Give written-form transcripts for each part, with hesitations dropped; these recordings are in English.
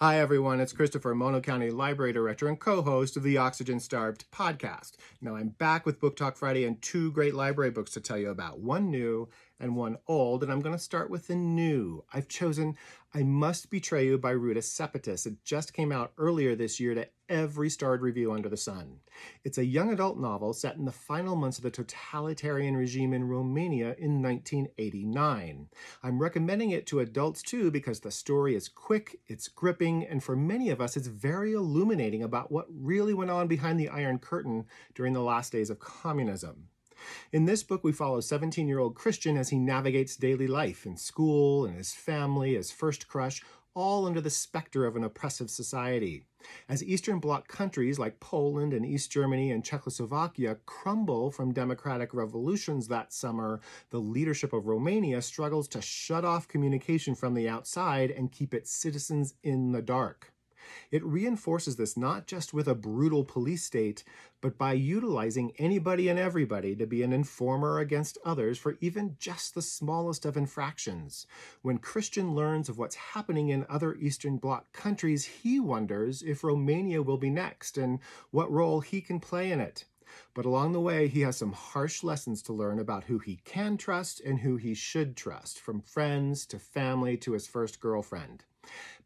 Hi, everyone. It's Christopher, Mono County Library Director and co-host of the Oxygen Starved podcast. Now, I'm back with Book Talk Friday and two great library books to tell you about, one new and one old, and I'm going to start with the new. I've chosen I Must Betray You by Ruta Sepetys. It just came out earlier this year to every starred review under the sun. It's a young adult novel set in the final months of the totalitarian regime in Romania in 1989. I'm recommending it to adults too because the story is quick, it's gripping, and for many of us, it's very illuminating about what really went on behind the Iron Curtain during the last days of communism. In this book, we follow 17-year-old Christian as he navigates daily life in school and his family, his first crush, all under the specter of an oppressive society. As Eastern Bloc countries like Poland and East Germany and Czechoslovakia crumble from democratic revolutions that summer, the leadership of Romania struggles to shut off communication from the outside and keep its citizens in the dark. It reinforces this not just with a brutal police state, but by utilizing anybody and everybody to be an informer against others for even just the smallest of infractions. When Christian learns of what's happening in other Eastern Bloc countries, he wonders if Romania will be next and what role he can play in it. But along the way, he has some harsh lessons to learn about who he can trust and who he should trust, from friends to family to his first girlfriend.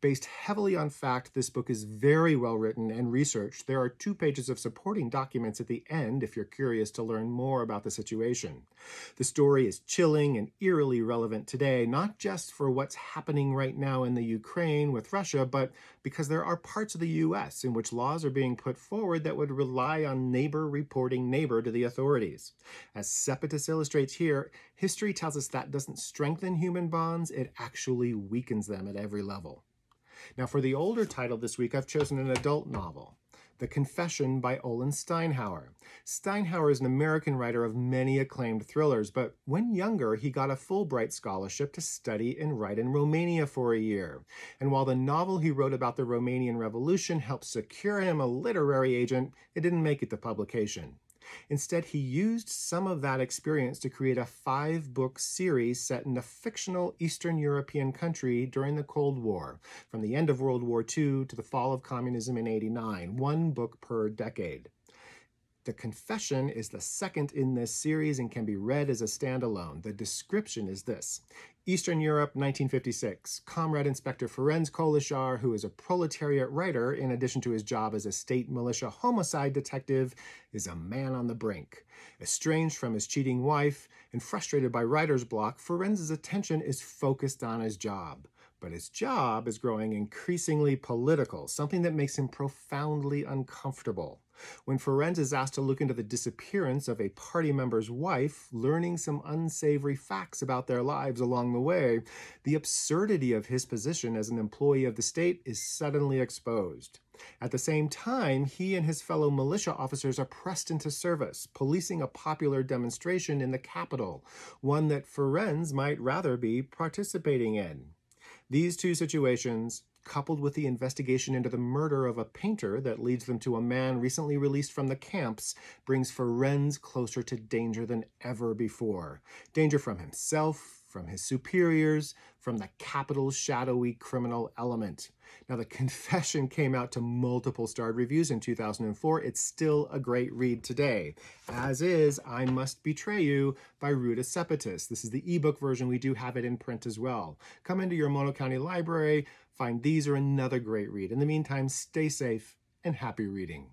Based heavily on fact, this book is very well written and researched. There are 2 pages of supporting documents at the end if you're curious to learn more about the situation. The story is chilling and eerily relevant today, not just for what's happening right now in the Ukraine with Russia, but because there are parts of the U.S. in which laws are being put forward that would rely on neighbor reporting neighbor to the authorities. As Sepetys illustrates here, history tells us that doesn't strengthen human bonds, it actually weakens them at every level. Now, for the older title this week, I've chosen an adult novel, The Confession by Olin Steinhauer. Steinhauer is an American writer of many acclaimed thrillers, but when younger, he got a Fulbright scholarship to study and write in Romania for a year. And while the novel he wrote about the Romanian Revolution helped secure him a literary agent, it didn't make it to publication. Instead, he used some of that experience to create a 5-book series set in a fictional Eastern European country during the Cold War, from the end of World War II to the fall of communism in '89, 1 book per decade. The Confession is the second in this series and can be read as a standalone. The description is this: Eastern Europe, 1956. Comrade Inspector Ferenc Koloshar, who is a proletariat writer in addition to his job as a state militia homicide detective, is a man on the brink. Estranged from his cheating wife and frustrated by writer's block, Ferenc's attention is focused on his job. But his job is growing increasingly political, something that makes him profoundly uncomfortable. When Ferenc is asked to look into the disappearance of a party member's wife, learning some unsavory facts about their lives along the way, the absurdity of his position as an employee of the state is suddenly exposed. At the same time, he and his fellow militia officers are pressed into service, policing a popular demonstration in the capital, one that Ferenc might rather be participating in. These 2 situations, coupled with the investigation into the murder of a painter that leads them to a man recently released from the camps, brings Ferenc closer to danger than ever before. Danger from himself, from his superiors, from the capital's shadowy criminal element. Now, The Confession came out to multiple starred reviews in 2004. It's still a great read today, as is I Must Betray You by Ruta Sepetys. This is the ebook version. We do have it in print as well. Come into your Mono County Library, find these or another great read. In the meantime, stay safe and happy reading.